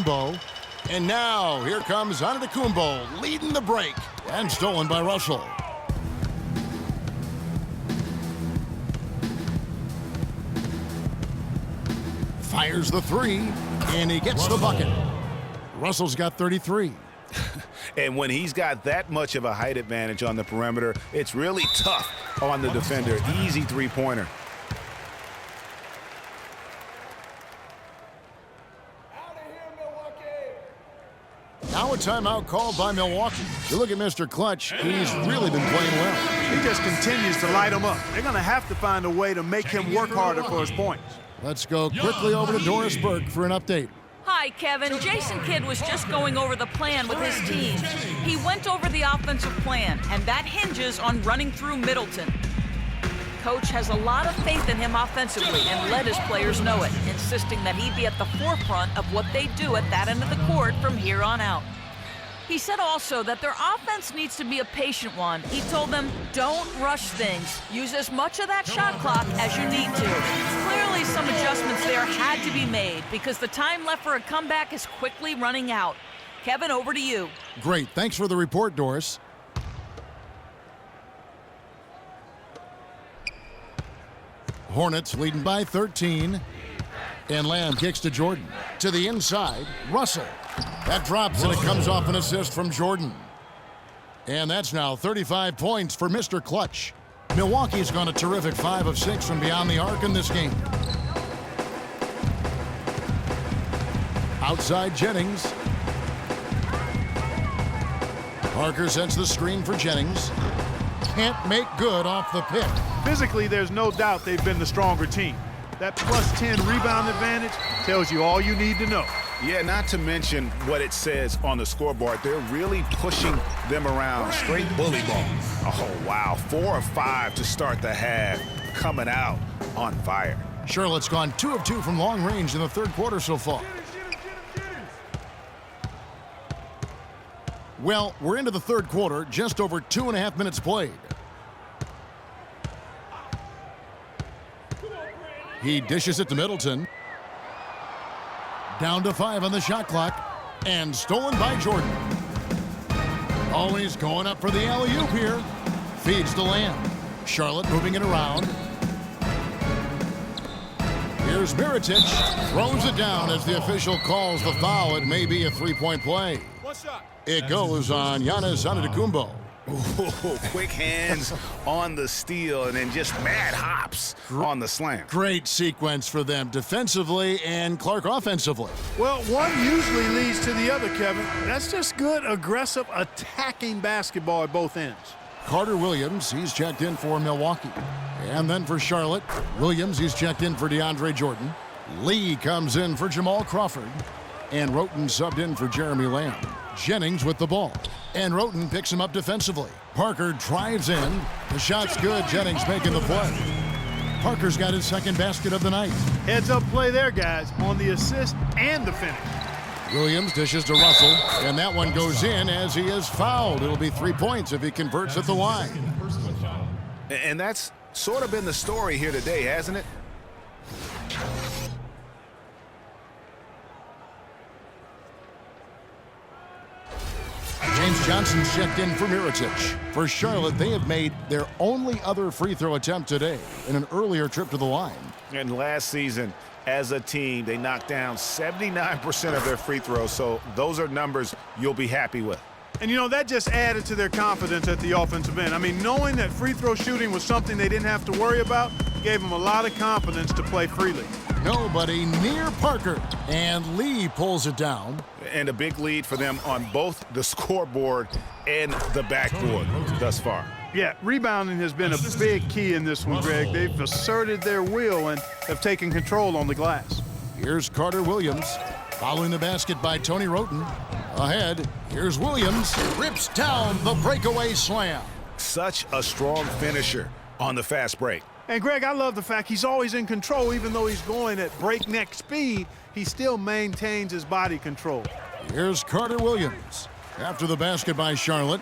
Antetokounmpo. And now, here comes Antetokounmpo leading the break. And stolen by Russell. Fires the three, and he gets the bucket. Russell's got 33. And when he's got that much of a height advantage on the perimeter, it's really tough on the defender. Easy three-pointer. Now a timeout called by Milwaukee. You look at Mr. Clutch, he's really been playing well. He just continues to light him up. They're going to have to find a way to make him work harder for his points. Let's go quickly over to Doris Burke for an update. Hi, Kevin. Jason Kidd was just going over the plan with his team. He went over the offensive plan, and that hinges on running through Middleton. Coach has a lot of faith in him offensively and let his players know it, insisting that he be at the forefront of what they do at that end of the court from here on out. He said also that their offense needs to be a patient one. He told them, don't rush things. Use as much of that shot clock as you need to. Clearly some adjustments there had to be made because the time left for a comeback is quickly running out. Kevin, over to you. Great. Thanks for the report, Doris. Hornets leading by 13. And Lamb kicks to Jordan. To the inside, Russell. That drops and it comes off an assist from Jordan. And that's now 35 points for Mr. Clutch. Milwaukee's gone a terrific 5 of 6 from beyond the arc in this game. Outside Jennings. Parker sets the screen for Jennings. Can't make good off the pick. Physically, there's no doubt they've been the stronger team. That plus 10 rebound advantage tells you all you need to know. Yeah, not to mention what it says on the scoreboard. They're really pushing them around. Straight bully ball. Oh, wow. 4 of 5 to start the half. Coming out on fire. Charlotte's gone 2 of 2 from long range in the third quarter so far. Well, we're into the third quarter, just over 2.5 minutes played. He dishes it to Middleton. Down to 5 on the shot clock. And stolen by Jordan. Always going up for the alley-oop here. Feeds to Lamb. Charlotte moving it around. Here's Mirotic. Throws it down as the official calls the foul. It may be a three-point play. It goes on Giannis Antetokounmpo. Ooh, quick hands on the steal and then just mad hops on the slam. Great sequence for them defensively and Clark offensively. Well, one usually leads to the other, Kevin. That's just good, aggressive, attacking basketball at both ends. Carter Williams, he's checked in for Milwaukee. And then for Charlotte, Williams, he's checked in for DeAndre Jordan. Lee comes in for Jamal Crawford. And Roten subbed in for Jeremy Lamb. Jennings with the ball. And Roten picks him up defensively. Parker drives in. The shot's good. Jennings making the play. Parker's got his second basket of the night. Heads up play there, guys, on the assist and the finish. Williams dishes to Russell. And that one goes in as he is fouled. It'll be 3 points if he converts at the line. And that's sort of been the story here today, hasn't it? James Johnson's checked in for Mirotic. For Charlotte, they have made their only other free throw attempt today in an earlier trip to the line. And last season, as a team, they knocked down 79% of their free throws, so those are numbers you'll be happy with. And, you know, that just added to their confidence at the offensive end. I mean, knowing that free throw shooting was something they didn't have to worry about gave them a lot of confidence to play freely. Nobody near Parker. And Lee pulls it down. And a big lead for them on both the scoreboard and the backboard thus far. Yeah, rebounding has been a big key in this one, Greg. They've asserted their will and have taken control on the glass. Here's Carter Williams. Following the basket by Tony Roten. Ahead, here's Williams. Rips down the breakaway slam. Such a strong finisher on the fast break. And, Greg, I love the fact he's always in control. Even though he's going at breakneck speed, he still maintains his body control. Here's Carter Williams. After the basket by Charlotte.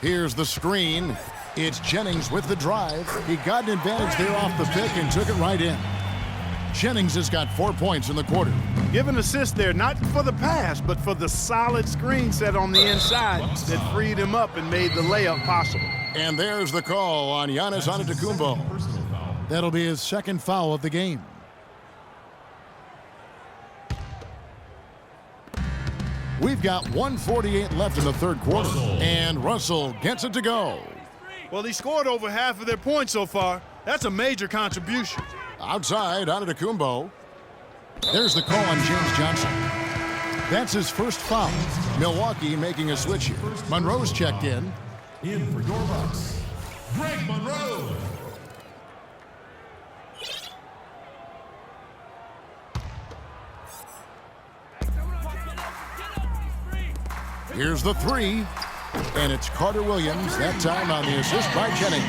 Here's the screen. It's Jennings with the drive. He got an advantage there off the pick and took it right in. Jennings has got 4 points in the quarter. Give an assist there, not for the pass, but for the solid screen set on the inside that freed him up and made the layup possible. And there's the call on Giannis Antetokounmpo. That'll be his second foul of the game. We've got 1:48 left in the third quarter, and Russell gets it to go. Well, he scored over half of their points so far. That's a major contribution. Outside, Antetokounmpo. There's the call on James Johnson. That's his first foul. Milwaukee making a switch here. Monroe's checked in. In for your Bucks, Greg Monroe. Here's the three. And it's Carter Williams, that time on the assist by Jennings.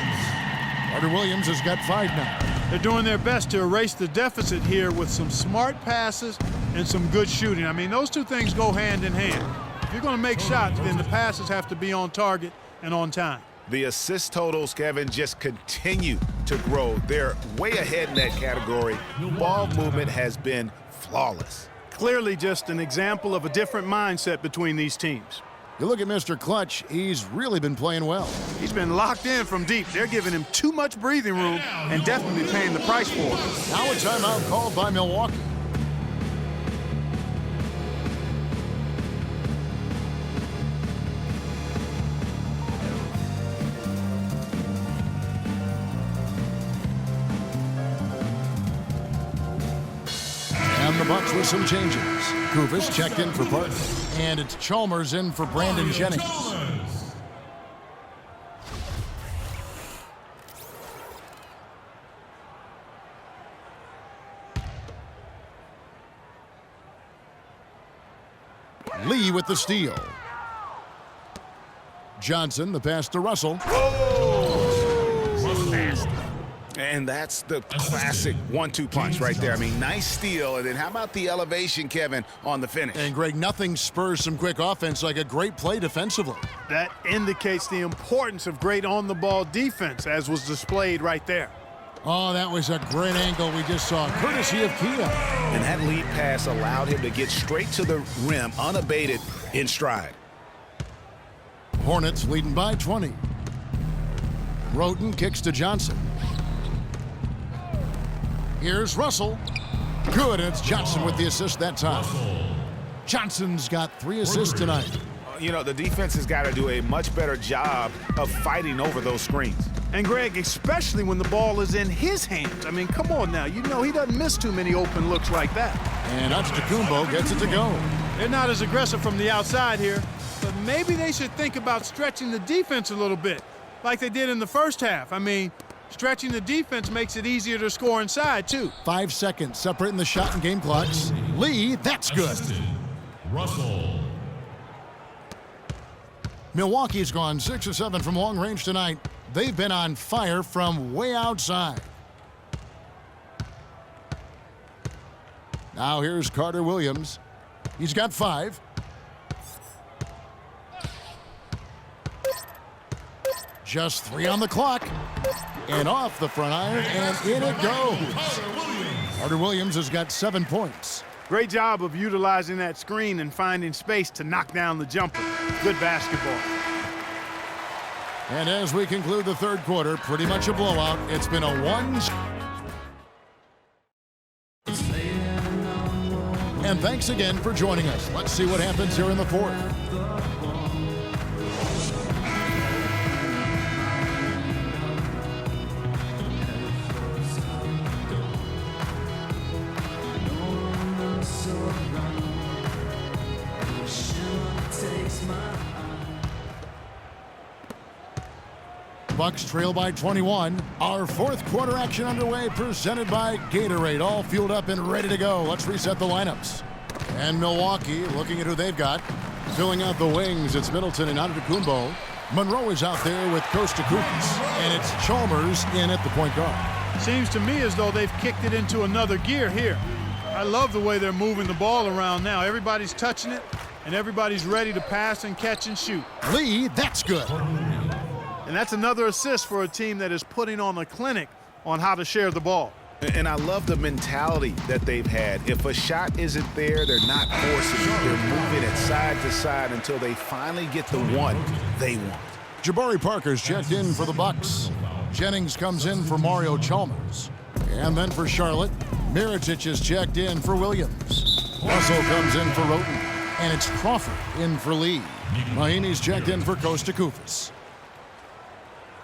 Carter Williams has got 5 now. They're doing their best to erase the deficit here with some smart passes and some good shooting. I mean, those two things go hand in hand. If you're going to make shots, then the passes have to be on target and on time. The assist totals, Kevin, just continue to grow. They're way ahead in that category. Ball movement has been flawless. Clearly just an example of a different mindset between these teams. You look at Mr. Clutch, he's really been playing well. He's been locked in from deep. They're giving him too much breathing room and definitely paying the price for it. Now a timeout called by Milwaukee. And the Bucks with some changes. Kufis checked in for Parker. And it's Chalmers in for Brandon Jennings. Lee with the steal. Johnson, the pass to Russell. And that's the classic 1-2 punch right there. I mean, nice steal. And then how about the elevation, Kevin, on the finish? And, Greg, nothing spurs some quick offense like a great play defensively. That indicates the importance of great on-the-ball defense, as was displayed right there. Oh, that was a great angle we just saw, courtesy of Kia. And that lead pass allowed him to get straight to the rim, unabated, in stride. Hornets leading by 20. Roten kicks to Johnson. Here's Russell. Good, and it's Johnson with the assist that time. Johnson's got 3 assists tonight. You know, the defense has got to do a much better job of fighting over those screens. And, Greg, especially when the ball is in his hands. I mean, come on now. You know he doesn't miss too many open looks like that. And Antetokounmpo gets it to go. They're not as aggressive from the outside here, but maybe they should think about stretching the defense a little bit, like they did in the first half. I mean, stretching the defense makes it easier to score inside, too. 5 seconds separating the shot and game clocks. Lee, that's good. Russell. Milwaukee's gone 6 of 7 from long range tonight. They've been on fire from way outside. Now here's Carter Williams. He's got 5. Just 3 on the clock. And off the front iron, and in it goes. Carter Williams has got 7 points. Great job of utilizing that screen and finding space to knock down the jumper. Good basketball. And as we conclude the third quarter, pretty much a blowout. It's been a 1. And thanks again for joining us. Let's see what happens here in the fourth. Bucks trail by 21. Our fourth quarter action underway, presented by Gatorade. All fueled up and ready to go. Let's reset the lineups. And Milwaukee, looking at who they've got. Filling out the wings, it's Middleton and Antetokounmpo. Monroe is out there with Kosta Kufis. And it's Chalmers in at the point guard. Seems to me as though they've kicked it into another gear here. I love the way they're moving the ball around now. Everybody's touching it, and everybody's ready to pass and catch and shoot. Lee, that's good. And that's another assist for a team that is putting on a clinic on how to share the ball. And I love the mentality that they've had. If a shot isn't there, they're not forcing it. They're moving it side to side until they finally get the one they want. Jabari Parker's checked in for the Bucks. Jennings comes in for Mario Chalmers. And then for Charlotte, Mirotic is checked in for Williams. Russell comes in for Roten. And it's Crawford in for Lee. Mahinmi's checked in for Kosta Koufos.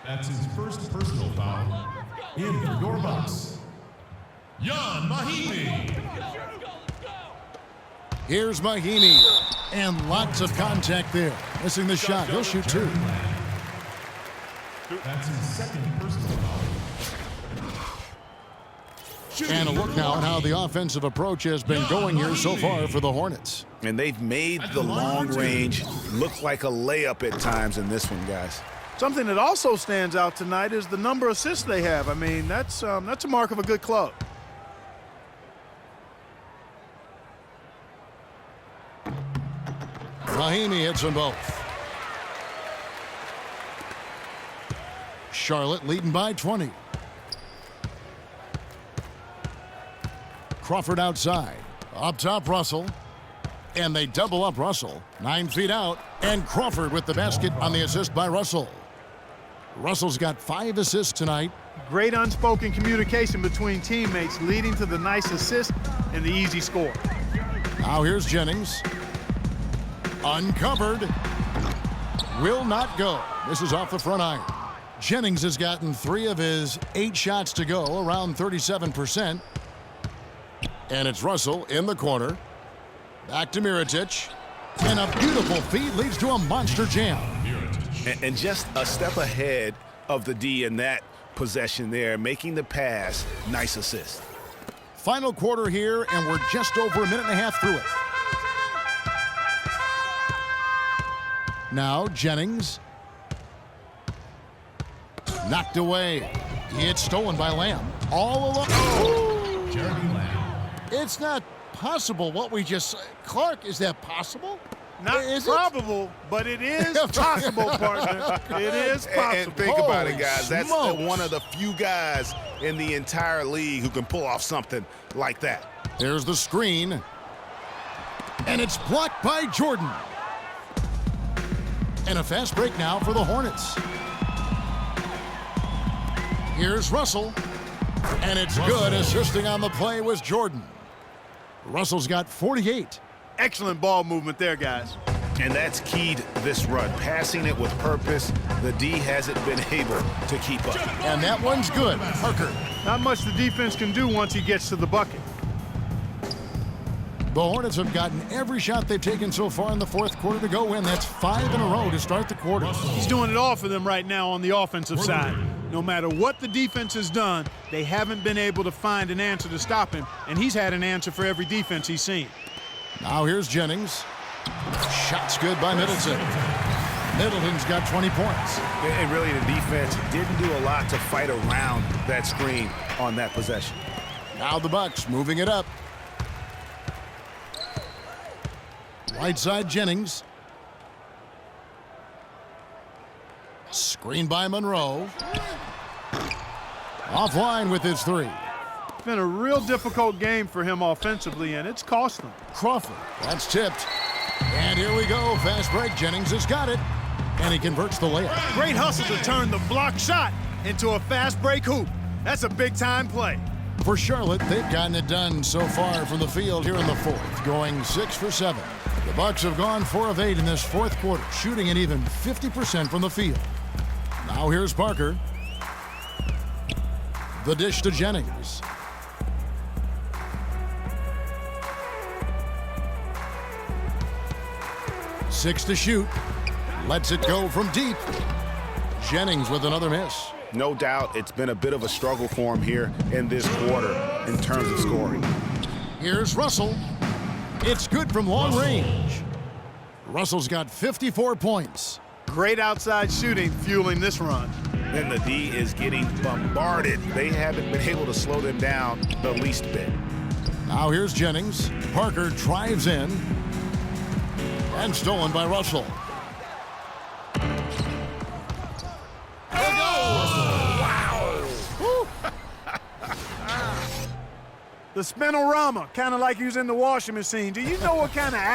That's his first personal foul. In for your Bucks, Ian Mahinmi. Here's Mahinmi. And lots of contact there. Missing the shot. He'll shoot two. That's his second personal foul. And a look now at how the offensive approach has been going here so far for the Hornets. And they've made the long range look like a layup at times in this one, guys. Something that also stands out tonight is the number of assists they have. I mean, that's a mark of a good club. Mahinmi hits them both. Charlotte leading by 20. Crawford outside. Up top, Russell. And they double up Russell. 9 feet out. And Crawford with the basket on the assist by Russell. Russell's got 5 assists tonight. Great unspoken communication between teammates leading to the nice assist and the easy score. Now here's Jennings. Uncovered. Will not go. This is off the front iron. Jennings has gotten 3 of his 8 shots to go, around 37%. And it's Russell in the corner. Back to Mirotic. And a beautiful feed leads to a monster jam. And just a step ahead of the D in that possession there, making the pass. Nice assist. Final quarter here, and we're just over a minute and a half through it. Now Jennings. Knocked away. It's stolen by Lamb. All alone. Oh. Jeremy Lamb. It's not possible what we just... Clark, is that possible? Not probable, but it is possible, partner. It is possible. And think about it, guys. Holy That's smokes. one of the few guys in the entire league who can pull off something like that. There's the screen. And it's blocked by Jordan. And a fast break now for the Hornets. Here's Russell. And it's good. Assisting on the play was Jordan. Russell's got 48. Excellent ball movement there, guys. And that's keyed this run. Passing it with purpose. The D hasn't been able to keep up. And that one's good. Parker. Not much the defense can do once he gets to the bucket. The Hornets have gotten every shot they've taken so far in the fourth quarter to go win. That's 5 in a row to start the quarter. He's doing it all for them right now on the offensive side. No matter what the defense has done, they haven't been able to find an answer to stop him, and he's had an answer for every defense he's seen. Now here's Jennings. Shot's good by Middleton. Middleton's got 20 points. And really, the defense didn't do a lot to fight around that screen on that possession. Now the Bucks moving it up. Right side, Jennings. Screen by Monroe. Offline with his 3. It's been a real difficult game for him offensively, and it's cost him. Crawford, that's tipped. And here we go, fast break. Jennings has got it, and he converts the layup. Great hustle to turn the block shot into a fast break hoop. That's a big-time play. For Charlotte, they've gotten it done so far from the field here in the fourth, going 6 for 7. The Bucks have gone 4 of 8 in this fourth quarter, shooting an even 50% from the field. Now here's Parker. The dish to Jennings. Six to shoot. Lets it go from deep. Jennings with another miss. No doubt it's been a bit of a struggle for him here in this quarter in terms of scoring. Here's Russell. It's good from long range. Russell's got 54 points. Great outside shooting fueling this run. And the D is getting bombarded. They haven't been able to slow them down the least bit. Now here's Jennings. Parker drives in. And stolen by Russell. The spinorama, kind of like he was in the washing machine. Do you know what kind of athlete